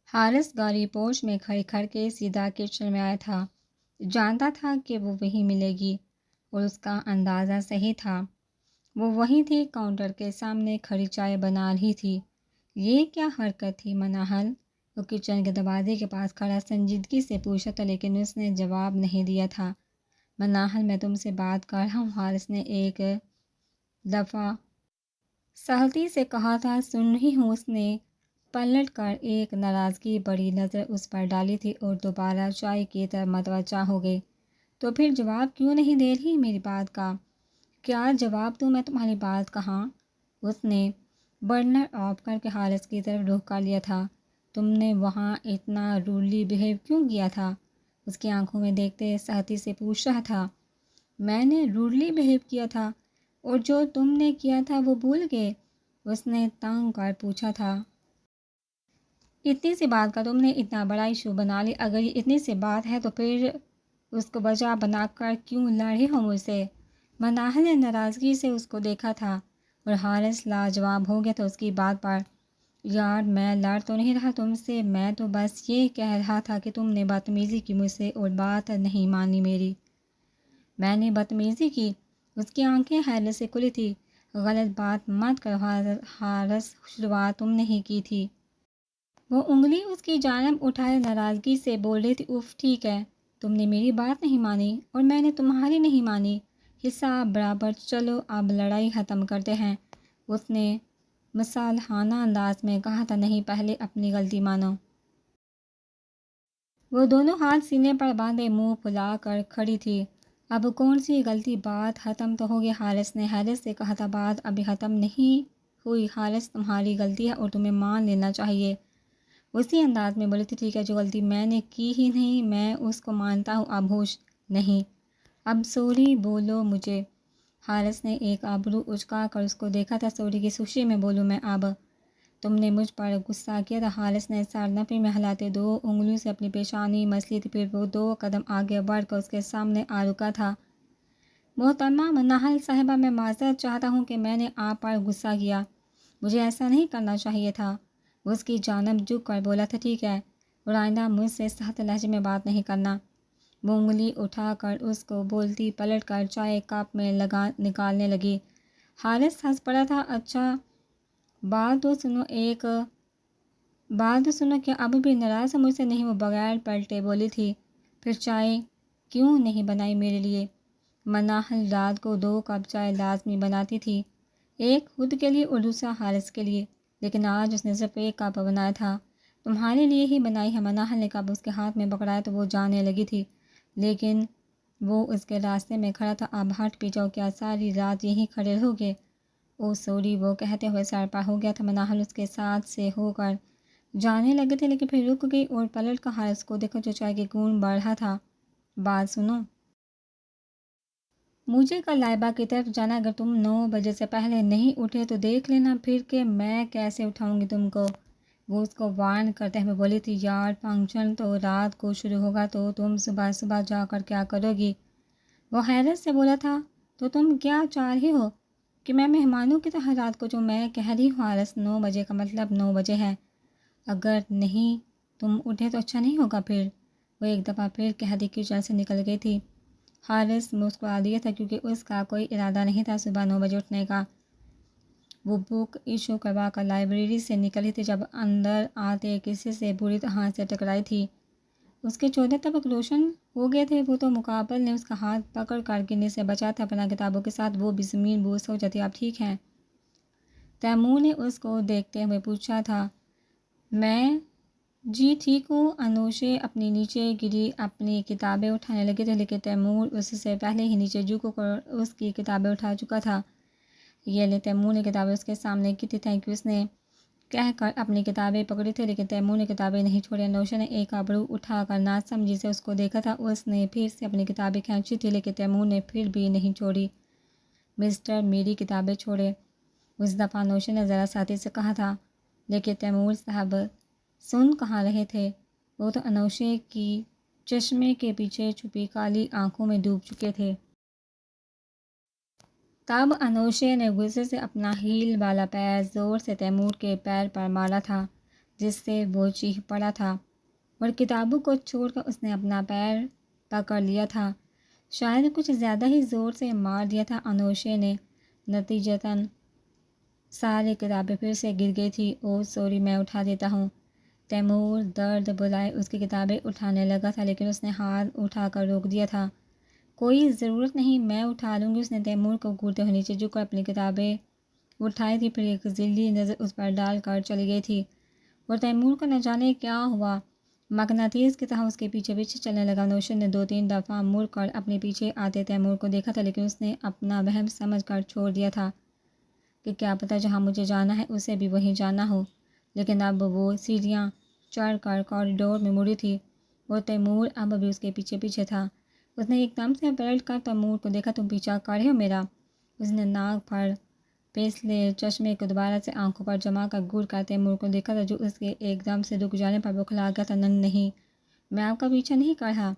حارث گاڑی پوش میں کھڑ کے سیدھا کچن میں آیا تھا۔ جانتا تھا کہ وہ وہیں ملے گی اور اس کا اندازہ صحیح تھا۔ وہ وہیں تھی، کاؤنٹر کے سامنے کھڑی چائے بنا رہی تھی۔ یہ کیا حرکت تھی مناحل؟ وہ کچن کے دروازے کے پاس کھڑا سنجیدگی سے پوچھا تھا، لیکن اس نے جواب نہیں دیا تھا۔ مناحل، میں تم سے بات کر رہا ہوں، حارث نے ایک دفعہ سہلتی سے کہا تھا۔ سن رہی ہوں، اس نے پلٹ کر ایک ناراضگی بڑی نظر اس پر ڈالی تھی اور دوبارہ چائے کی طرف متوجہ ہو گئی۔ تو پھر جواب کیوں نہیں دے رہی میری بات کا؟ کیا جواب دوں میں تمہاری بات کہاں؟ اس نے برنر آف کر کے حارث کی طرف رخ کر لیا تھا۔ تم نے وہاں اتنا روڈلی بہیو کیوں کیا تھا؟ اس کی آنکھوں میں دیکھتے سختی سے پوچھ رہا تھا۔ میں نے روڈلی بہیو کیا تھا؟ اور جو تم نے کیا تھا وہ بھول گئے؟ اس نے تنگ کر پوچھا تھا۔ اتنی سی بات کا تم نے اتنا بڑا ایشو بنا لی۔ اگر یہ اتنی سی بات ہے تو پھر اس کو وجہ بنا کر کیوں لڑے ہو مجھ سے؟ مناحل نے ناراضگی سے اس کو دیکھا تھا اور حارث لاجواب ہو گیا تھا اس کی بات پر۔ یار، میں لڑ تو نہیں رہا تم سے، میں تو بس یہ کہہ رہا تھا کہ تم نے بدتمیزی کی مجھ سے اور بات نہیں مانی میری۔ میں نے بدتمیزی کی؟ اس کی آنکھیں حیرت سے کھلی تھی۔ غلط بات مت کرو حارث، شروعات تم نے ہی کی تھی۔ وہ انگلی اس کی جانب اٹھائے ناراضگی سے بول رہی تھی۔ اف، ٹھیک ہے، تم نے میری بات نہیں مانی اور میں نے تمہاری نہیں مانی، حساب برابر۔ چلو اب لڑائی ختم کرتے ہیں، اس نے مصالحانہ انداز میں کہا تھا۔ نہیں، پہلے اپنی غلطی مانو۔ وہ دونوں ہاتھ سینے پر باندھے منہ پھلا کر کھڑی تھی۔ اب کون سی غلطی؟ بات ختم تو ہو گئی، حارث نے حیرت سے کہا تھا۔ بات ابھی ختم نہیں ہوئی حارث، تمہاری غلطی ہے اور تمہیں مان لینا چاہیے۔ اسی انداز میں بولی تھی۔ ٹھیک ہے، جو غلطی میں نے کی ہی نہیں میں اس کو مانتا ہوں، اب ہوش نہیں، اب سوری بولو مجھے۔ حارث نے ایک ابرو اچکا کر اس کو دیکھا تھا۔ سوری کس خوشی میں بولوں میں اب؟ تم نے مجھ پر غصہ کیا تھا۔ حارث نے سر نفی میں ہلاتے دو انگلیوں سے اپنی پیشانی مس لی تھی، پھر وہ 2 قدم آگے بڑھ کر اس کے سامنے آ رکا تھا۔ محترمہ مناحل صاحبہ، میں معذرت چاہتا ہوں کہ میں نے آپ پر غصہ کیا، مجھے ایسا نہیں کرنا چاہیے تھا۔ اس کی جانب جھک کر بولا تھا۔ ٹھیک ہے، اور آئندہ مجھ سے سخت لہجے میں بات نہیں کرنا۔ وہ انگلی اٹھا کر اس کو بولتی پلٹ کر چائے کپ میں نکالنے لگی۔ حارث ہنس پڑا تھا۔ اچھا، بات تو سنو، کیا اب بھی ناراض ہے مجھ سے؟ نہیں، وہ بغیر پلٹے بولی تھی۔ پھر چائے کیوں نہیں بنائی میرے لیے؟ مناحل رات کو 2 کپ چائے لازمی بناتی تھی، ایک خود کے لیے اور دوسرا حارث کے لیے، لیکن آج اس نے صرف 1 کپ بنایا تھا۔ تمہارے لیے ہی بنائی ہے۔ مناحل نے کپ اس کے ہاتھ میں پکڑایا تو وہ جانے لگی تھی، لیکن وہ اس کے راستے میں کھڑا تھا۔ اب ہٹ پی جاؤ، کیا ساری رات یہیں کھڑے رہو گے؟ او سوری، وہ کہتے ہوئے سر پر ہو گیا تھا۔ مناحل اس کے ساتھ سے ہو کر جانے لگے تھے، لیکن پھر رک گئی اور پلٹ کر حارث کو دیکھا جو چائے کی گھونٹ بڑھ رہا تھا۔ بات سنو، مجھے کل لائبہ کی طرف جانا، اگر تم 9 بجے سے پہلے نہیں اٹھے تو دیکھ لینا پھر کہ میں کیسے اٹھاؤں گی تم کو، وہ اس کو وارن کرتے ہوئے بولی تھی۔ یار، فنکشن تو رات کو شروع ہوگا تو تم صبح صبح جا کر کیا کرو گی؟ وہ حیرت سے بولا تھا۔ تو تم کیا چاہ رہی ہو کہ میں مہمانوں کی طرح رات کو؟ جو میں کہہ رہی ہوں حارث، 9 بجے کا مطلب 9 بجے ہے، اگر نہیں تم اٹھے تو اچھا نہیں ہوگا پھر۔ وہ ایک دفعہ پھر قحطی کی کیچڑ سے نکل گئی تھی۔ حارث مسکرا دیا تھا کیونکہ اس کا کوئی ارادہ نہیں تھا صبح 9 بجے اٹھنے کا۔ وہ بک ایشو کروا کر لائبریری سے نکلی تھی جب اندر آتے کسی سے بری طرح سے ٹکرائی تھی۔ اس کے چہرے تب روشن ہو گئے تھے۔ وہ تو مقابل نے اس کا ہاتھ پکڑ کر گرنے سے بچا تھا، اپنا کتابوں کے ساتھ وہ بھی زمین بوس ہو جاتی۔ آپ ٹھیک ہیں؟ تیمور نے اس کو دیکھتے ہوئے پوچھا تھا۔ میں جی ٹھیک ہوں۔ انوشے اپنی نیچے گری اپنی کتابیں اٹھانے لگے تھے، لیکن تیمور اس سے پہلے ہی نیچے جھک کر اس کی کتابیں اٹھا چکا تھا۔ یہ لے، تیمور نے کتابیں اس کے سامنے کی تھی۔ تھینک یو، اس نے کہہ کر اپنی کتابیں پکڑی تھی، لیکن تیمور نے کتابیں نہیں چھوڑی۔ انوشے نے ایک ابرو اٹھا کر ناسمجھی سے اس کو دیکھا تھا۔ اس نے پھر سے اپنی کتابیں کھینچی تھی، لیکن تیمور نے پھر بھی نہیں چھوڑی۔ مسٹر، میری کتابیں چھوڑے، اس دفعہ انوشے نے ذرا سختی سے کہا تھا، لیکن تیمور صاحب سن کہاں رہے تھے؟ وہ تو انوشے کی چشمے کے پیچھے چھپی کالی آنکھوں میں ڈوب چکے تھے۔ تب انوشے نے غصے سے اپنا ہیل والا پیر زور سے تیمور کے پیر پر مارا تھا۔ جس سے وہ چیخ پڑا تھا، اور کتابوں کو چھوڑ کر اس نے اپنا پیر پکڑ لیا تھا۔ شاید کچھ زیادہ ہی زور سے مار دیا تھا انوشے نے، نتیجتاً ساری کتابیں پھر سے گر گئی تھی۔ او سوری، میں اٹھا دیتا ہوں۔ تیمور درد بلائے اس کی کتابیں اٹھانے لگا تھا، لیکن اس نے ہاتھ اٹھا کر روک دیا تھا۔ کوئی ضرورت نہیں، میں اٹھا لوں گی۔ اس نے تیمور کو گھورتے ہوئے نیچے جھک کر اپنی کتابیں اٹھائی تھی، پھر ایک ذلی نظر اس پر ڈال کر چلی گئی تھی، اور تیمور کو نہ جانے کیا ہوا، مقناطیس کی طرح اس کے پیچھے پیچھے چلنے لگا۔ نوشن نے 2-3 دفعہ مڑ کر اپنے پیچھے آتے تیمور کو دیکھا تھا، لیکن اس نے اپنا وہم سمجھ کر چھوڑ دیا تھا کہ کیا پتہ جہاں مجھے جانا ہے اسے بھی وہیں جانا ہو۔ لیکن اب وہ سیڑھیاں چڑھ کر کوریڈور میں مڑی تھی، اور تیمور اب بھی اس کے پیچھے پیچھے تھا۔ اس نے ایک دم سے پلٹ کر تیمور کو دیکھا۔ تم پیچھا کر رہے ہو میرا؟ اس نے ناک پر پیسلے چشمے کو دوبارہ سے آنکھوں پر جما کر گھور کر تیمور کو دیکھا تھا، جو اس کے ایک دم سے رک جانے پر بوکھلا گیا تھا۔ نہیں، میں آپ کا پیچھا نہیں کر رہا،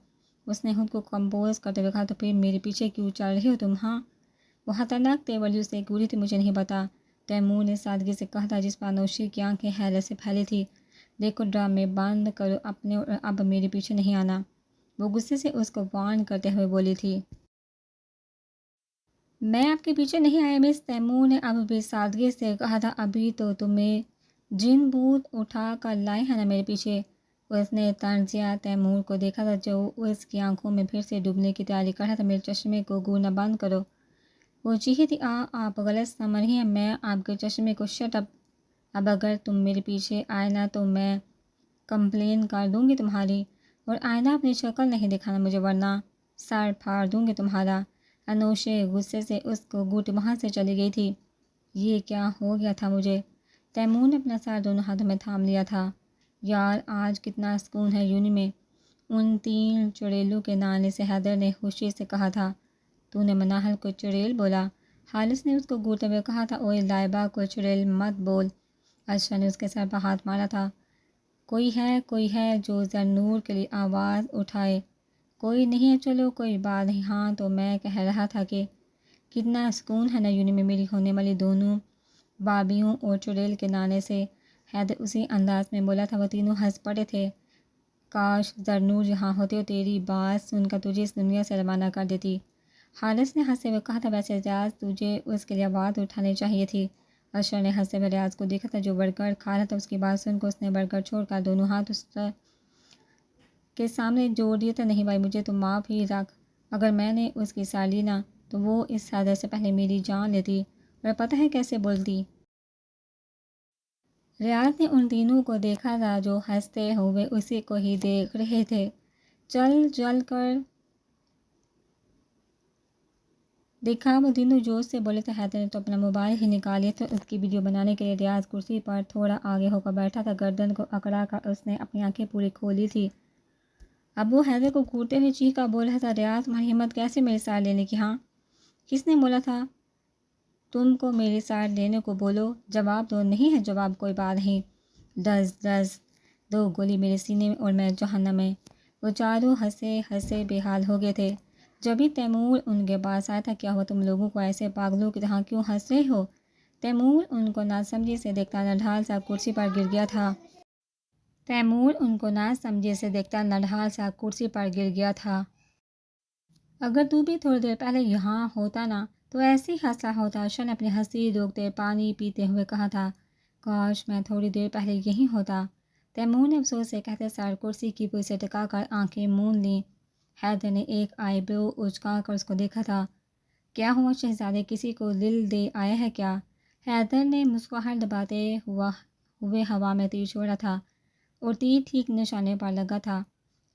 اس نے خود کو کمپوز کرتے ہوئے کہا۔ تو پھر میرے پیچھے کیوں چل رہے ہو تم؟ ہاں، وہ خطرناک تیوری اس سے گھوری تھی۔ مجھے نہیں پتا، تیمور نے سادگی سے کہا تھا، جس پر انوشی کی آنکھیں حیرت سے پھیلی تھی۔ دیکھو، ڈرامے بند کرو اپنے اور اب میرے پیچھے نہیں آنا، وہ غصے سے اس کو وارن کرتے ہوئے بولی تھی۔ میں آپ کے پیچھے نہیں آیا مس، تیمور نے اب بھی سادگی سے کہا تھا۔ ابھی تو تمہیں جن بھوت اٹھا کر لائے ہیں نا میرے پیچھے۔ اس نے طنزیہ تیمور کو دیکھا تھا، جو اس کی آنکھوں میں پھر سے ڈوبنے کی تیاری کر رہا تھا۔ میرے چشمے کو گھورنا بند کرو، وہ چیخی تھی۔ آپ غلط سمجھ رہی ہیں، میں آپ کے چشمے کو شٹ اپ، اب اگر تم میرے پیچھے آئے نا تو میں کمپلین کر دوں گی تمہاری، اور آئندہ اپنی شکل نہیں دکھانا مجھے، ورنہ سر پھاڑ دوں گی تمہارا۔ انوشے غصے سے اس کو گھورتے وہاں سے چلی گئی تھی۔ یہ کیا ہو گیا تھا مجھے؟ تیمور نے اپنا سر دونوں ہاتھوں میں تھام لیا تھا۔ یار، آج کتنا سکون ہے یونی میں، ان 3 چڑیلوں کے نانے سے، حیدر نے خوشی سے کہا تھا۔ تو نے مناہل کو چڑیل بولا؟ حارث نے اس کو گھورتے ہوئے کہا تھا۔ اوئے لائبہ کو چڑیل مت بول، اشرف نے اس کے سر پر ہاتھ مارا تھا۔ کوئی ہے جو ذرنور کے لیے آواز اٹھائے؟ کوئی نہیں ہے، چلو کوئی بات نہیں۔ ہاں تو میں کہہ رہا تھا کہ کتنا سکون ہے نا یونی میں میری ہونے والی دونوں بابیوں اور چڑیل کے نانے سے، حیدر اسی انداز میں بولا تھا۔ وہ تینوں ہنس پڑے تھے۔ کاش ذرنور یہاں ہوتی اور تیری بات سن کر تجھے اس دنیا سے روانہ کر دیتی، حارث نے ہنستے ہوئے کہا تھا۔ ویسے ریاض، تجھے اس کے لیے آواز اٹھانی چاہیے تھی۔ اشرف نے ہنستے ہوئے ریاض کو دیکھا تھا، جو برگر کھا رہا تھا۔ اس کی بات سن کر اس نے برگر چھوڑ کر دونوں ہاتھ اس کے سامنے جوڑ دیے تھے۔ نہیں بھائی، مجھے تو معاف ہی رکھ، اگر میں نے اس کی سار لی نا تو وہ اس حیدر سے پہلے میری جان لیتی، اور پتہ ہے کیسے بولتی۔ ریاض نے ان تینوں کو دیکھا تھا جو ہنستے ہوئے اسی کو ہی دیکھ رہے تھے۔ چل کر دکھا، وہ تینوں جوش سے بولے تھے۔ حیدر نے تو اپنا موبائل ہی نکال لیا تھا۔ اس کی ویڈیو بنانے کے لیے ریاض کرسی پر تھوڑا آگے ہو کر بیٹھا تھا، گردن کو اکڑا کر اس نے اپنی آنکھیں پوری کھولی تھی۔ اب وہ حیدر کو گھورتے ہوئے چیخ کر بول رہا تھا۔ ریاض، تمہاری ہمت کیسے میری سار لینے کی؟ ہاں، کس نے بولا تھا تم کو میری سار لینے کو؟ بولو، جواب دو۔ نہیں ہے جواب، کوئی بات نہیں۔ ڈز دو گولی میرے سینے میں اور میں جہنم میں۔ وہ چاروں ہنسے بے حال ہو گئے تھے۔ جبھی تیمور ان کے پاس آیا تھا۔ کیا ہوا تم لوگوں کو، ایسے پاگلوں کی طرح کیوں ہنس رہے ہو؟ تیمور ان کو ناسمجھی سے دیکھتا نڈھال سا کرسی پر گر گیا تھا۔ اگر تو بھی تھوڑی دیر پہلے یہاں ہوتا نا تو ایسے ہی ہنسا ہوتا، اشرف نے اپنی ہنسی روکتے پانی پیتے ہوئے کہا تھا۔ کاش میں تھوڑی دیر پہلے یہیں ہوتا، تیمور نے افسوس سے کہتے سر کرسی کی پشت سے ٹکا کر آنکھیں مون لیں۔ حیدر نے ایک آئی برو اچکا کر اس کو دیکھا تھا۔ کیا ہوا شہزادے، کسی کو دل دے آیا ہے کیا؟ حیدر نے مسکراہٹ دباتے ہوئے ہوا میں تیر چھوڑا تھا، اور تیر ٹھیک نشانے پر لگا تھا۔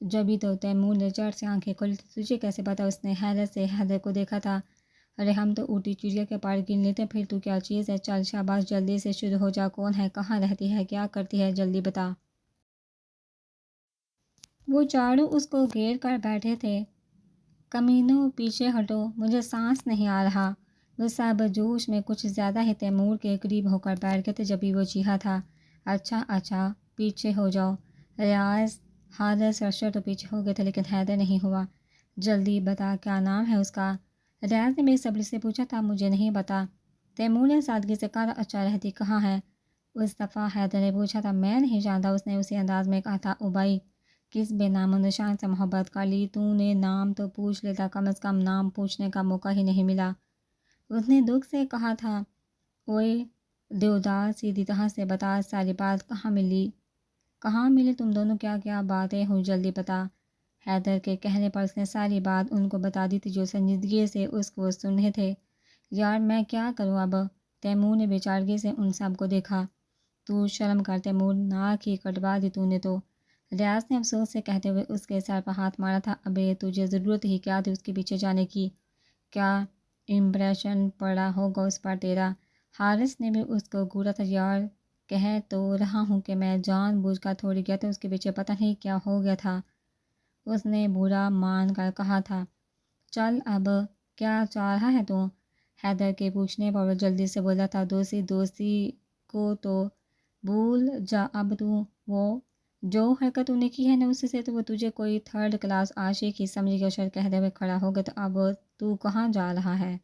جبھی تو تیمور نے چٹ سے آنکھیں کھولی تھی۔ تجھے کیسے پتا؟ اس نے حیرت سے حیدر کو دیکھا تھا۔ ارے ہم تو اڑتی چڑیا کے پر گن لیتے، پھر تو کیا چیز ہے؟ چل شاباش، جلدی سے شروع ہو جا، کون ہے، کہاں رہتی ہے، کیا کرتی ہے، جلدی بتا۔ وہ چاروں اس کو گھیر کر بیٹھے تھے۔ کمینوں، پیچھے ہٹو، مجھے سانس نہیں آ رہا۔ وہ سب جوش میں کچھ زیادہ ہی تیمور کے قریب ہو کر بیٹھ گئے تھے، جبھی وہ چیخا تھا۔ اچھا پیچھے ہو جاؤ۔ ریاض، حارث اور اشرف تو پیچھے ہو گئے تھے، لیکن حیدر نہیں ہوا۔ جلدی بتا، کیا نام ہے اس کا؟ ریاض نے بے صبری سے پوچھا تھا۔ مجھے نہیں پتا، تیمور نے سادگی سے کہا۔ اچھا رہتی کہاں ہے؟ اس دفعہ حیدر نے پوچھا تھا۔ میں نہیں جانتا، اس نے اسی انداز میں کہا تھا۔ ابئی کس بے نام و نشان سے محبت کر لی تو نے؟ نام تو پوچھ لیتا، کم از کم نام پوچھنے کا موقع ہی نہیں ملا۔ اس نے دکھ سے کہا تھا۔ اوئے دیودار، سیدھی طرح سے بتا، ساری بات کہاں ملی؟ کہاں ملی تم دونوں؟ کیا کیا باتیں ہوئی جلدی بتا۔ حیدر کے کہنے پر اس نے ساری بات ان کو بتا دی تھی، جو سنجیدگی سے اس کو سن رہے تھے۔ یار میں کیا کروں اب؟ تیمور نے بے چارگی سے ان سب کو دیکھا۔ تو شرم کر تیمور، ناک ہی کٹوا دی تو نے تو، ریاض نے افسوس سے کہتے ہوئے اس کے سر پر ہاتھ مارا تھا۔ ابے تجھے ضرورت ہی کیا تھی اس کے پیچھے جانے کی؟ کیا امپریشن پڑا ہوگا اس پر تیرا؟ حارث نے بھی اس کو گھورا تھا۔ یار کہہ تو رہا ہوں کہ میں جان بوجھ کر تھوڑی گیا تھا، اس کے پیچھے پتہ نہیں کیا ہو گیا تھا، اس نے برا مان کر کہا تھا۔ چل اب کیا چاہ رہا ہے تو؟ حیدر کے پوچھنے پر وہ جلدی سے بولا تھا۔ دوستی کو تو بھول جا اب تو، وہ جو حرکت تو نے کی ہے نا اس سے تو وہ تجھے کوئی تھرڈ کلاس عاشق ہی سمجھ گیا۔ اشر کہتے ہوئے کھڑا ہو گیا۔ تو اب تو کہاں جا رہا ہے؟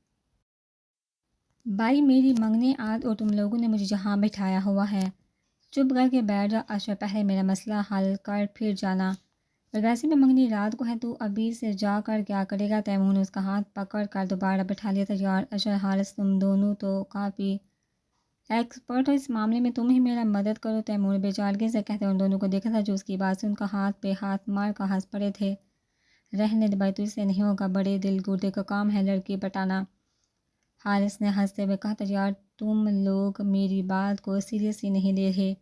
بھائی میری منگنی آج اور تم لوگوں نے مجھے جہاں بٹھایا ہوا ہے، چپ کر کے بیٹھ جا اشر، پہلے میرا مسئلہ حل کر پھر جانا۔ ویسے بھی منگنی رات کو ہے، تو ابھی سے جا کر کیا کرے گا؟ تیمور نے اس کا ہاتھ پکڑ کر دوبارہ بٹھا لیا تھا۔ یار اشر، حارث، تم دونوں تو کافی ایکسپرٹ ہو اس معاملے میں، تم ہی میرا مدد کرو۔ تیمور نے بے چارگی سے کہتے ان دونوں کو دیکھا تھا، جو اس کی بات سن کر ہاتھ پہ ہاتھ مار کر ہنس پڑے تھے۔ رہنے دے بھائی، تجھ سے نہیں ہوگا، بڑے دل گردے کا کام ہے لڑکی پٹانا، حارث نے ہنستے ہوئے کہا تھا۔ یار تم لوگ میری بات کو سیریس ہی نہیں لے رہے۔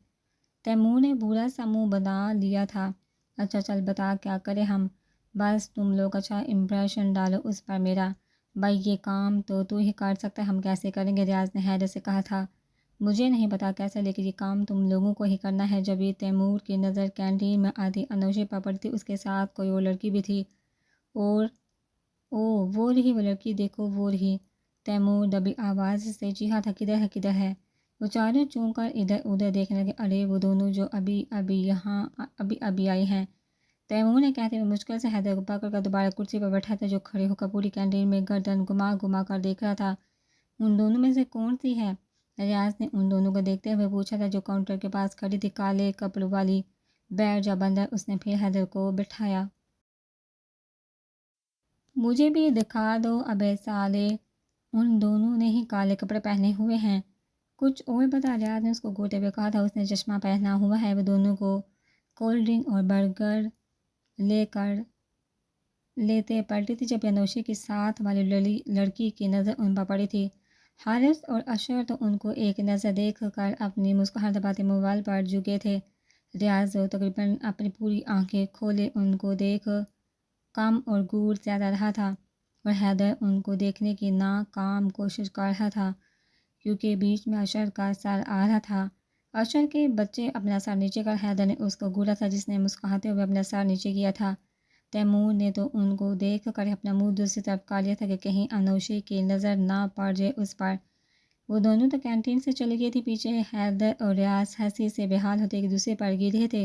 تیمور نے برا سا منہ بنا لیا تھا۔ اچھا چل بتا کیا کرے ہم؟ بس تم لوگ اچھا امپریشن ڈالو اس پر میرا۔ بھائی یہ کام تو ہی کر سکتا ہے، ہم کیسے کریں گے؟ ریاض نے حیدر سے کہا تھا۔ مجھے نہیں پتا کیسے، لیکن یہ کام تم لوگوں کو ہی کرنا ہے۔ جب یہ تیمور کی نظر کینٹین میں آتی انوشی پر پڑی تھی، اس کے ساتھ کوئی اور لڑکی بھی تھی، اور وہ رہی وہ لڑکی، دیکھو وہ رہی۔ تیمور دبی آواز سے چیخا تھا۔ کدھر ہے کدھر ہے؟ وہ چاروں چونک کر ادھر ادھر دیکھنے لگے۔ ارے وہ دونوں جو ابھی آئی ہیں، تیمور نے کہتے ہوئے مشکل سے حیدر کو پکڑ کر دوبارہ کرسی پر بیٹھا تھا، جو کھڑے ہو کر پوری کینٹین میں گردن گھما گھما کر دیکھ رہا تھا۔ ان دونوں میں سے کون سی ہے؟ ریاض نے ان دونوں کو دیکھتے ہوئے پوچھا تھا، جو کاؤنٹر کے پاس کھڑی تھی، کالے کپڑوں والی۔ بیٹھ جا بندر، اس نے پھر حیدر کو بٹھایا۔ مجھے بھی دکھا دو ابے سالے، ان دونوں نے ہی کالے کپڑے پہنے ہوئے ہیں، کچھ اور بتا؟ ریاض نے اس کو گھورتے ہوئے کہا تھا۔ اس نے چشمہ پہنا ہوا ہے۔ وہ دونوں کو کولڈ ڈرنک اور برگر لے کر لیتے پلٹی تھی، جب انوشی کے ساتھ والی لڑکی کی نظر ان پر پڑی تھی۔ حارث اور اشر تو ان کو ایک نظر دیکھ کر اپنی مسکراہٹ دباتے موبائل پر جھکے تھے۔ ریاض جو تقریباً اپنی پوری آنکھیں کھولے ان کو دیکھ کم اور گور زیادہ رہا تھا، اور حیدر ان کو دیکھنے کی ناکام کوشش کر رہا تھا، کیونکہ بیچ میں اشر کا سر آ رہا تھا۔ اشر کے بچے اپنا سر نیچے کر حیدر نے اس کو گھورا تھا، جس نے مسکراتے ہوئے اپنا سر نیچے کیا تھا۔ تیمور نے تو ان کو دیکھ کر اپنا منہ دوسری طرف کر لیا تھا کہ کہیں انوشی کی نظر نہ پڑ جائے اس پر۔ وہ دونوں تو کینٹین سے چلی گئی تھی۔ پیچھے حیدر اور ریاض ہنسی سے بے حال ہوتے ایک دوسرے پر گر رہے تھے۔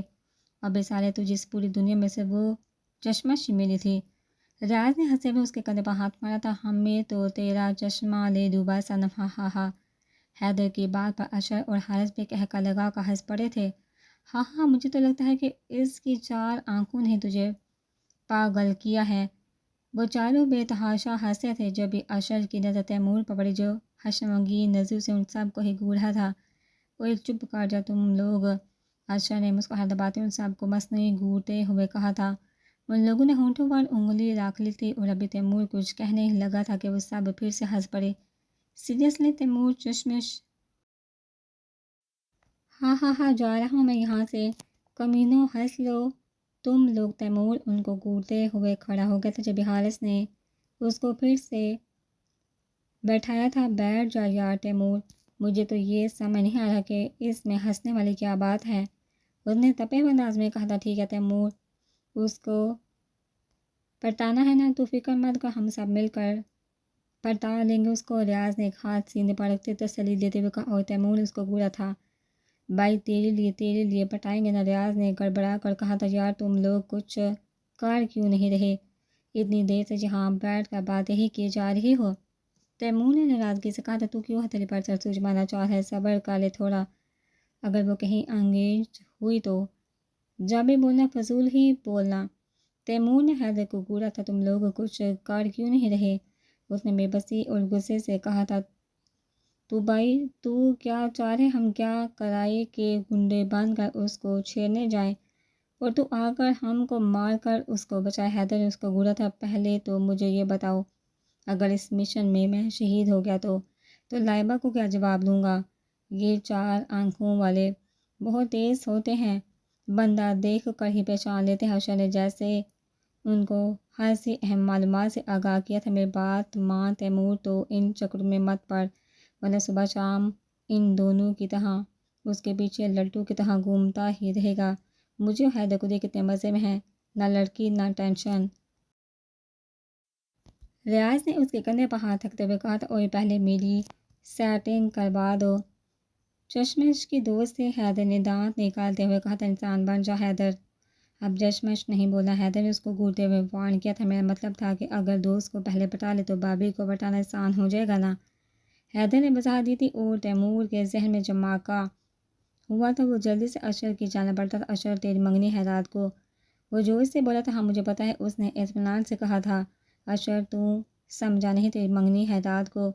ابے سالے، تو جس پوری دنیا میں سے وہ چشمش ملی تھی؟ ریاض نے ہنسے ہوئے اس کے کندھے پر ہاتھ مارا تھا۔ ہمیں تو تیرا چشمہ لے دوں بس صنم، ہا ہا ہا۔ حیدر کی بات پر اشر اور حارث بھی کہہ کر لگا کر ہنس پڑے تھے۔ ہاں ہاں، مجھے تو لگتا ہے کہ اس کی چار آنکھوں نے تجھے پاگل کیا ہے۔ وہ چاروں بے تحاشا ہنسے تھے، جب بھی اشر کی نظر تیمور پر پڑی، جو حشمگین نظروں سے ان سب کو ہی گھور رہا تھا۔ اوئے چپ کر جا تم لوگ، اشر نے مسکراہٹ دباتے ان سب کو مصنوعی گھورتے ہوئے کہا تھا۔ ان لوگوں نے ہونٹوں پر انگلی رکھ لی تھی، اور ابھی تیمور کچھ کہنے ہی لگا تھا کہ وہ سب پھر سے ہنس پڑے۔ سیریسلی تیمور، چشمش؟ ہاں ہاں ہاں، جا رہا ہوں میں یہاں سے، کمینوں ہنس لو تم لوگ۔ تیمور ان کو گھورتے ہوئے کھڑا ہو گیا تھا، جب حارث نے اس کو پھر سے بیٹھایا تھا۔ بیٹھ جا یار تیمور، مجھے تو یہ سمجھ نہیں آ رہا کہ اس میں ہنسنے والی کیا بات ہے، اس نے تپے ہوئے انداز میں کہا تھا۔ ٹھیک ہے تیمور، اس کو پٹانا ہے نا، تو فکر مت کر، ہم سب مل کر پٹا لیں گے اس کو۔ ریاض نے ایک ہاتھ سینے پر رکھتے تسلی دیتے ہوئے کہا، اور تیمور نے اس کو گھورا تھا۔ بھائی تیرے لیے پٹائیں گے نا، ریاض نے گڑبڑا کر کہا تھا۔ یار تم لوگ کچھ کر کیوں نہیں رہے؟ اتنی دیر سے جہاں بیٹھ کر باتیں ہی کی جا رہی ہو۔ تیمور نے ناراضگی سے کہا تھا۔ تو کیوں ہتھیلی پر سر سوج مارنا چاہ رہا ہے؟ صبر کر لے تھوڑا، اگر وہ کہیں انگیج ہوئی تو جب بھی بولنا فضول ہی بولنا۔ تیمور نے حیدر کو گھورا تھا، تم لوگ کچھ کر کیوں نہیں رہے؟ اس نے بے بسی اور غصے سے کہا تھا، تو بھائی تو کیا چاہ رہے ہم کیا کرائے کہ گنڈے بن کر اس کو چھیڑنے جائیں اور تو آ کر ہم کو مار کر اس کو بچائے؟ حیدر نے اس کو گھورا تھا، پہلے تو مجھے یہ بتاؤ، اگر اس مشن میں شہید ہو گیا تو لائبہ کو کیا جواب دوں گا؟ یہ 4 آنکھوں والے بہت تیز ہوتے ہیں، بندہ دیکھ کر ہی پہچان لیتے ہیں۔ اشر نے جیسے ان کو ہر سی اہم معلومات سے آگاہ کیا تھا، میری بات مان تیمور، تو ان چکروں میں مت پڑ، ورنہ صبح شام ان دونوں کی طرح اس کے پیچھے لٹو کی طرح گھومتا ہی رہے گا۔ مجھے اور حیدر کو دیکھ کتنے مزے میں ہیں، نہ لڑکی نہ ٹینشن۔ ریاض نے اس کے کندھے پر ہاتھ رکھتے ہوئے کہا تھا، اور پہلے میری سیٹنگ کروا دو۔ چشمش کی دوست سے حیدر نے دانت نکالتے ہوئے کہا تھا، انسان بن جا حیدر۔ اب چشمش نہیں بولا۔ حیدر نے اس کو گھورتے ہوئے وارن کیا تھا، میرا مطلب تھا کہ اگر دوست کو پہلے پٹا لے تو بھابھی کو پٹانا آسان ہو جائے گا نا۔ حیدر نے وضاحت دی تھی، اور تیمور کے ذہن میں جمعہ ہوا تھا، وہ جلدی سے اشر کی جانب بڑھتا تھا۔ اشر، تیری منگنی ہے رات کو؟ وہ جوش سے بولا تھا، ہاں مجھے پتا ہے، اس نے اطمینان سے کہا تھا۔ اشر، تو سمجھا نہیں، تیری منگنی ہے رات کو؟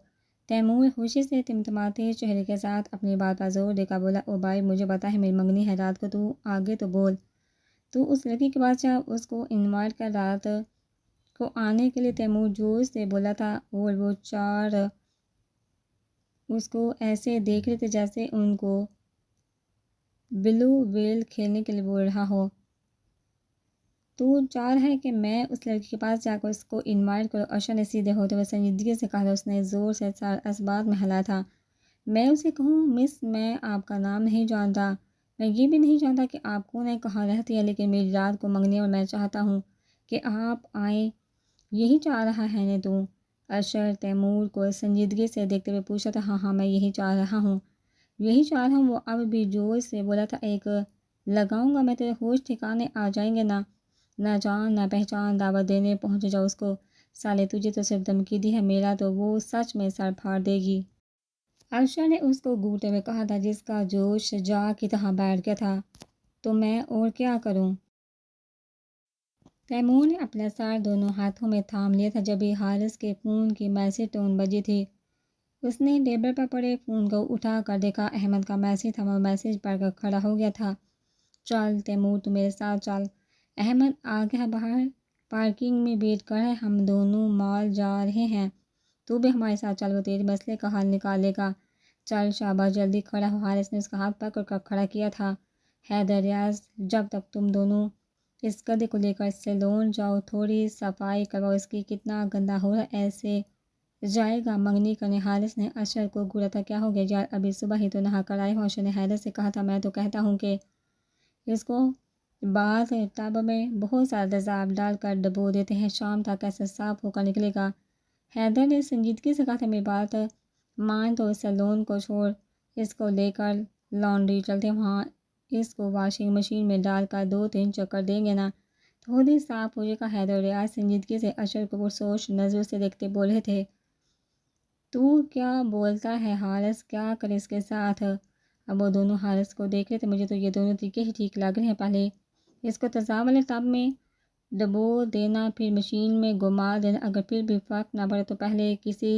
تیمور خوشی سے تمتماتے چہرے کے ساتھ اپنی بات پر زور دے کر بولا، او بھائی مجھے پتا ہے میری منگنی ہے رات کو، تو آگے تو بول۔ تو اس لڑکی کے پاس جا، اس کو انوائٹ کر رات کو آنے کے لیے۔ تیمور جوش سے بولا تھا، اور وہ 4 اس کو ایسے دیکھ رہے تھے جیسے ان کو بلو ویل کھیلنے کے لیے بول رہا ہو۔ تو چاہ رہا ہے کہ میں اس لڑکی کے پاس جا کر اس کو انوائٹ کروں؟ اشر نے سیدھے ہوتے ہوئے سنجیدگی سے کہا تھا۔ اس نے زور سے سر اس بات میں ہلایا تھا، میں اسے کہوں، مس میں آپ کا نام نہیں جانتا، میں یہ بھی نہیں جانتا کہ آپ کون ہیں، کہاں رہتی ہے، لیکن میری رات کو منگنی اور میں چاہتا ہوں کہ آپ آئیں، یہی چاہ رہا ہے نا تو؟ اشر تیمور کو سنجیدگی سے دیکھتے ہوئے پوچھا تھا، ہاں ہاں میں یہی چاہ رہا ہوں، یہی چاہ رہا ہوں۔ وہ اب بھی جوش سے بولا تھا، ایک لگاؤں گا میں، تیرے ہوش ٹھکانے آ جائیں گے نا، نہ جان نہ پہچان، دعوت دینے پہنچ جاؤ اس کو، سالے تجھے تو صرف دھمکی دی ہے، میرا تو وہ سچ میں سر پھاڑ دے گی۔ اشر نے اس کو گھورتے ہوئے کہا تھا، جس کا جوش جا کی طرح بیٹھ گیا تھا، تو میں اور کیا کروں؟ تیمور نے اپنا سر دونوں ہاتھوں میں تھام لیا تھا۔ جب بھی حارث کے فون کی میسج ٹون بجی تھی، اس نے ٹیبل پر پڑے فون کو اٹھا کر دیکھا، احمد کا میسج تھا۔ وہ میسج پڑھ کر کھڑا ہو گیا تھا، چل تیمور تو میرے ساتھ چل، احمد آ گیا باہر، پارکنگ میں ویٹ کر رہا ہے، ہم دونوں مال جا رہے ہیں، تو بھی ہمارے ساتھ چل، وہ تیرے مسئلے کا حل نکالے گا، چل شاباش جلدی کھڑا ہو۔ حارث نے اس کا ہاتھ پکڑ کر کھڑا کیا تھا۔ حیدر، ریاض، جب تک تم دونوں اس گدھے کو لے کر سیلون جاؤ، تھوڑی صفائی کرواؤ، اس کی کتنا گندا ہو رہا ہے، ایسے جائے گا منگنی کرنے۔ حارث نے اشر کو گھورا تھا، کیا ہو گیا یار، ابھی صبح ہی تو نہا کر آئے ہو۔ اشر نے حیدر سے کہا تھا، میں تو کہتا ہوں کہ اس کو بعد ٹب میں بہت سارا تیزاب ڈال کر ڈبو دیتے ہیں، شام تک ایسے صاف ہو کر نکلے گا۔ حیدر نے سنجیدگی سے کہا تھا، میری بات مان تو سیلون کو چھوڑ، اس کو لے کر لانڈری چلتے ہیں، وہاں اس کو واشنگ مشین میں ڈال کر 2-3 چکر دیں گے نا، تھوڑی صاف ہو جائے گا۔ حیدر اور ریاض سنجیدگی سے اشر کو پرسوچ نظروں سے دیکھتے بول رہے تھے، تو کیا بولتا ہے حارث، کیا کرے اس کے ساتھ؟ اب وہ دونوں حارث کو دیکھ رہے تھے، مجھے تو یہ دونوں طریقے ہی ٹھیک لگ رہے ہیں، پہلے اس کو تیزاب والے ٹب میں ڈبو دینا، پھر مشین میں گھما دینا، اگر پھر بھی فرق نہ پڑے تو پہلے کسی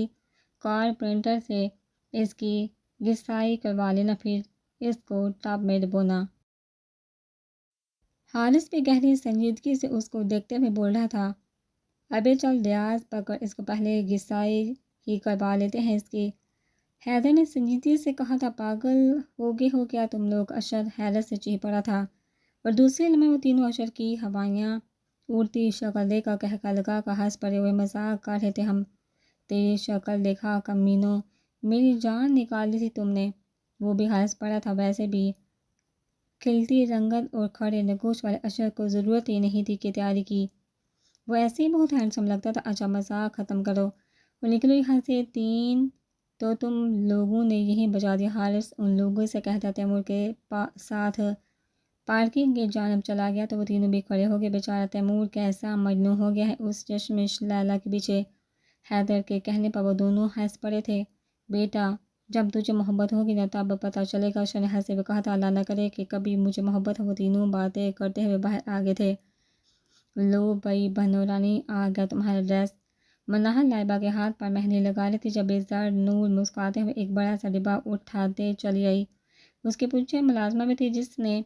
کارپینٹر سے اس کی گھسائی کروا لینا، پھر اس کو ٹب میں ڈبونا۔ حارث بھی گہری سنجیدگی سے اس کو دیکھتے ہوئے بول رہا تھا، ابے چل ریاض پکڑ، اس کو پہلے گھسائی ہی کروا لیتے ہیں اس کی۔ حیدر نے سنجیدگی سے کہا تھا، پاگل ہو کیا تم لوگ؟ اشر حیرت سے چیخ پڑا تھا، اور دوسرے لمحے وہ تینوں اشر کی ہوائیاں اڑتی شکل دیکھ کر کہکا لگا کر ہنس پڑے ہوئے مذاق کر رہے تھے، ہم تیری شکل دیکھا کمینوں، میری جان نکال دی تھی تم نے۔ وہ بھی ہنس پڑا تھا، ویسے بھی کھلتی رنگت اور کھڑے نگوش والے اشر کو ضرورت ہی نہیں تھی کہ تیاری کی، وہ ایسے ہی بہت ہینڈسم لگتا تھا۔ اچھا مذاق ختم کرو اور نکلو یہاں سے، 3 تو تم لوگوں نے یہیں بجا دیا۔ حارث ان لوگوں سے کہتا تیمور کے ساتھ پارکنگ کی جانب چلا گیا، تو وہ تینوں بھی کھڑے ہو گئے۔ بیچارہ تیمور کیسا مجنون ہو گیا ہے اس چشمش لیلا کے پیچھے۔ حیدر کے کہنے پر وہ دونوں ہنس پڑے تھے، بیٹا جب تجھے محبت ہوگی نہ تب پتہ چلے گا، عشر نے ہنستے ہوئے کہا تھا۔ اللہ نہ کرے کہ کبھی مجھے محبت ہو۔ وہ تینوں باتیں کرتے ہوئے باہر آ گئے تھے۔ لو بھائی بہنو رانی، آ گیا تمہارا ڈریس۔ منال لائبہ کے ہاتھ پر مہندی لگا رہی تھی جب زر نور مسکراتے ہوئے ایک بڑا سا ڈبہ اٹھاتے چلی آئی۔ اس کے پیچھے ملازمہ بھی تھی جس نے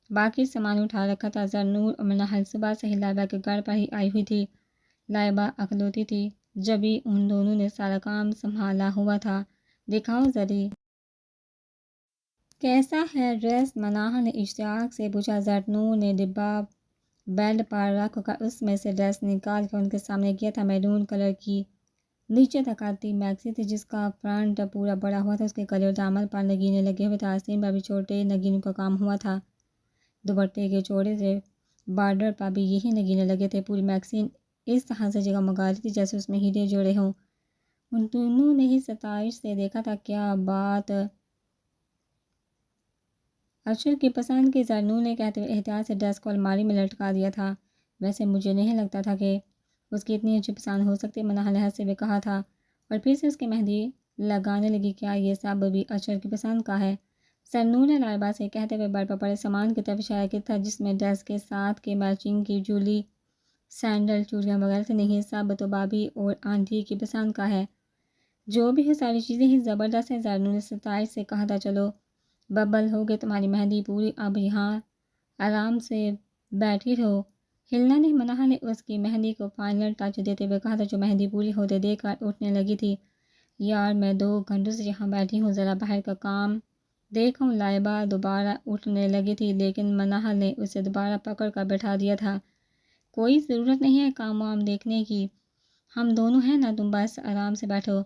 باقی سامان اٹھا رکھا تھا۔ زر نور اور منال صبح سے ہی لائبہ کے گھر پر ہی آئی ہوئی تھی۔ لائبہ اکلوتی تھی جبھی ان دونوں نے سارا کام سنبھالا ہوا تھا۔ دکھاؤ ذری، کیسا ہے ڈریس؟ منال نے اشتیاق سے پوچھا۔ زر نور نے ڈبہ بیلٹ پر رکھ کر اس میں سے ڈریس نکال کر ان کے سامنے کیا تھا۔ میرون کلر کی نیچے تک آتی میکسی تھی جس کا فرنٹ پورا بڑا ہوا تھا۔ اس کے گلے اور دامن پر نگینے لگے ہوئے تھے، آستین پر بھی چھوٹے نگینوں کا کام ہوا تھا۔ دوپٹے کے چوڑے سے بارڈر پر بھی یہی نگینے لگے تھے۔ پوری میکسی اس طرح سے جگمگا رہی تھی جیسے اس میں ہیرے جڑے ہوں۔ ان دونوں نے ہی ستائش سے دیکھا تھا۔ کیا بات عشر کی پسند کی؟ زر نور نے کہتے ہوئے احتیاط سے ڈریس کو الماری میں لٹکا دیا تھا۔ ویسے مجھے نہیں لگتا تھا کہ اس کی اتنی اچھی پسند ہو سکتی، منال نے ہنستے ہوئے کہا تھا اور پھر سے اس کی مہندی لگانے لگی۔ کیا یہ سب بھی عشر کی پسند کا ہے؟ زر نور نے لائبہ سے کہتے ہوئے بیڈ پر پڑے سامان کی طرف اشارہ کیا تھا جس میں ڈریس کے ساتھ کے میچنگ کی جولی، سینڈل، چوڑیاں وغیرہ تھے۔ نہیں، سب تو بھابھی اور آنٹی کی پسند کا ہے۔ جو بھی ہو ساری چیزیں ہی زبردست ہیں، زر نور نے ستائش سے کہا تھا۔ چلو ببل ہو گئی تمہاری مہندی پوری، اب یہاں آرام سے بیٹھی رہو، ہلنا نہیں۔ منال نے اس کی مہندی کو فائنل ٹچ دیتے ہوئے کہا تھا جو مہندی پوری ہوتے دیکھ کر اٹھنے لگی تھی۔ یار میں 2 گھنٹوں سے یہاں بیٹھی ہوں، ذرا باہر کا کام دیکھوں۔ لائبہ دوبارہ اٹھنے لگی تھی لیکن منال نے اسے دوبارہ پکڑ کر بیٹھا دیا تھا۔ کوئی ضرورت نہیں ہے کام وام دیکھنے کی، ہم دونوں ہیں نا، تم بس آرام سے بیٹھو۔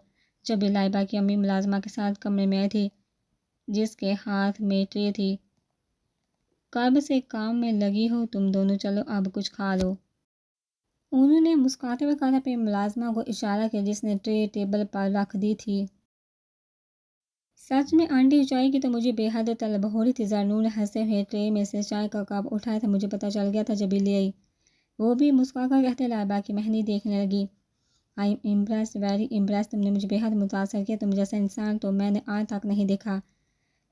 جب یہ لائبہ کی امی ملازمہ کے ساتھ کمرے میں آئی تھی جس کے ہاتھ میں ٹرے تھی۔ کب سے کام میں لگی ہو تم دونوں، چلو اب کچھ کھا لو۔ انہوں نے مسکراتے ہوئے کہا تھا، پھر ملازمہ کو اشارہ کیا جس نے ٹرے ٹیبل پر رکھ دی تھی۔ سچ میں آنٹی چائے کی تو مجھے بے حد طلب ہو رہی تھی۔ زر نور نے ہنستے ہوئے ٹرے میں سے چائے کا کپ اٹھایا تھا۔ مجھے پتہ چل گیا تھا جبھی لے آئی۔ وہ بھی مسکرا کر کہتے لائبہ کی مہندی دیکھنے لگی۔ I am impressed, very impressed, تم نے مجھے بے حد متاثر کیا، تم جیسا انسان تو میں نے آج تک نہیں دیکھا۔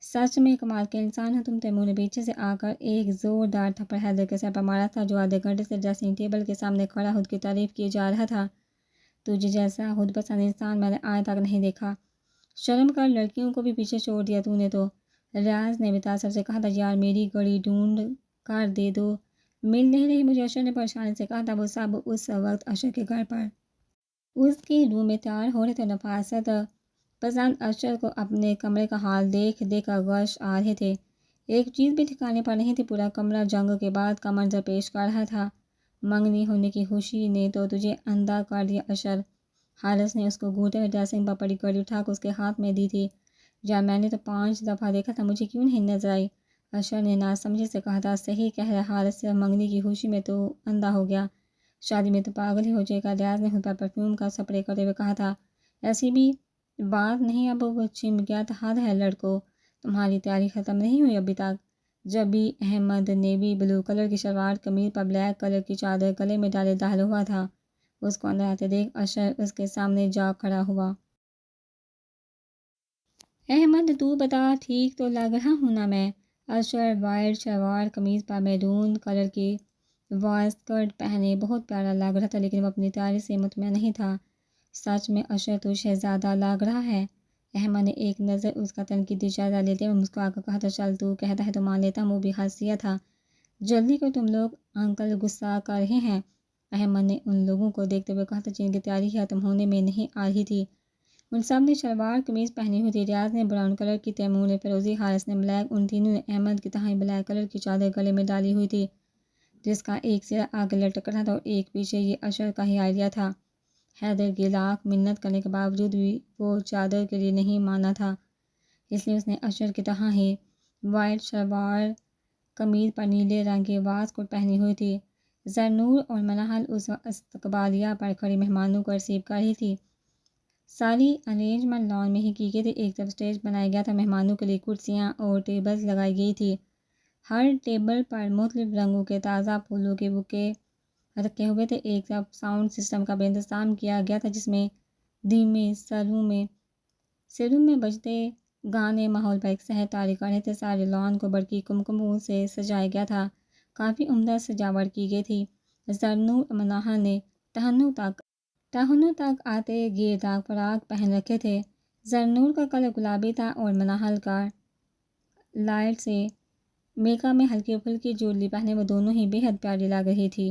سچ میں کمال کے انسان ہو تم۔ تیمور نے پیچھے سے آ کر ایک زوردار تھپڑ حیدر کے سر پر مارا تھا جو آدھے گھنٹے سے ڈریسنگ ٹیبل کے سامنے کھڑا خود کی تعریف کیے جا رہا تھا۔ تجھے جیسا خود پسند انسان میں نے آج تک نہیں دیکھا، شرم کر، لڑکیوں کو بھی پیچھے چھوڑ دیا تو نے تو۔ ریاض نے بتاثر سے کہا تھا، یار میری گھڑی ڈھونڈ کر دے دو، مل نہیں رہی مجھے، عشر نے پریشانی سے کہا تھا۔ وہ سب اس وقت عشر کے گھر پر اس کے روم میں تیار ہو رہے تھے۔ نفاست پسند عشر کو اپنے کمرے کا حال دیکھ دیکھ کر غش آ رہے تھے۔ ایک چیز بھی ٹھکانے پر نہیں تھی، پورا کمرہ جنگ کے بعد کا منظر پیش کر رہا تھا۔ منگنی ہونے کی خوشی نے تو تجھے اندھا کر دیا عشر۔ حارث نے اس کو گھونتے ہوئے ڈریسنگ پر پڑی گھڑی اٹھا کر اس کے ہاتھ میں دی تھی۔ جب میں نے تو 5 دفعہ دیکھا تھا، مجھے کیوں نہیں نظر آئی؟ عشر نے ناسمجھی سے کہا تھا۔ صحیح کہہ رہا حارث، صرف منگنی کی خوشی میں تو اندھا ہو گیا، شادی میں تو پاگل ہی ہو جائے گا۔ ریاض نے خود پر پرفیوم کا سپرے کرتے ہوئے کہا تھا۔ ایسی بھی بات نہیں، اب وہ چمک گیا تھا، حد ہے لڑکو، تمہاری تیاری ختم نہیں ہوئی ابھی تک۔ جبھی احمد نیوی بلو کلر کی شلوار قمیض پر بلیک کلر کی چادر گلے میں ڈالے داخل ہوا تھا، اس کو اندر آتے دیکھ عشر اس کے سامنے جا کھڑا ہوا۔ احمد تو بتا، ٹھیک تو لگ رہا ہوں نا میں؟ عشر وائٹ شلوار قمیض پر میرون کلر کی واسکٹ پہنے بہت پیارا لگ رہا تھا لیکن وہ اپنی تیاری سے مطمئن نہیں تھا۔ سچ میں عشر تو شہزادہ لگ رہا ہے۔ احمد نے ایک نظر اس کا تنقیدی جائزہ لیتے ہوئے مسکرا کر کہا تھا، چل تو کہتا ہے تو مان لیتا ہوں۔ وہ بھی ہنس دیا تھا۔ جلدی کرو تم لوگ، انکل غصہ کر رہے ہیں۔ احمد نے ان لوگوں کو دیکھتے ہوئے کہا تھا جن کی تیاری ختم ہونے میں نہیں آ رہی تھی۔ ان سب نے شلوار قمیض پہنی ہوئی تھی۔ ریاض نے براؤن کلر کی، تیمور نے فیروزی، حارث نے بلیک۔ ان تینوں نے احمد کی طرح بلیک کلر کی چادر گلے میں ڈالی ہوئی تھی جس کا ایک سرا آگے لٹک رہا تھا اور ایک پیچھے۔ یہ عشر کا ہی آئیڈیا تھا۔ حیدر کی لاکھ منت کرنے کے باوجود بھی وہ چادر کے لیے نہیں مانا تھا، اس لیے اس نے عشر کی طرح ہی وائٹ شلوار قمیض پر نیلے رنگ کی واسکٹ پہنی ہوئی تھی۔ زر نور اور منال اس وقت استقبالیہ پر کھڑی مہمانوں کو ریسیو کر رہی تھی۔ ساری ارینجمنٹ لان میں ہی کی گئی تھی۔ ایک طرف اسٹیج بنایا گیا تھا، مہمانوں کے لیے کرسیاں اور ٹیبلز لگائی گئی تھی، ہر ٹیبل پر مختلف رنگوں کے تازہ پھولوں کے بوکے رکھے ہوئے تھے۔ ایک طرف ساؤنڈ سسٹم کا بھی انتظام کیا گیا تھا جس میں دھیمے سروں میں سیروم میں بجتے گانے ماحول پر ایک سحر طاری کر رہے تھے۔ سارے لان کو برقی کمکموں سے سجایا گیا تھا، کافی عمدہ سجاوٹ کی گئی تھی۔ زرنور اور مناہل نے تہنوں تک آتے گیرداغ فراق پہن رکھے تھے۔ زرنور کا کلر گلابی تھا اور مناہل کا لائٹ سے میکا میں ہلکی پھلکی جولی پہنے وہ دونوں ہی بے حد پیاری لگ رہی تھی۔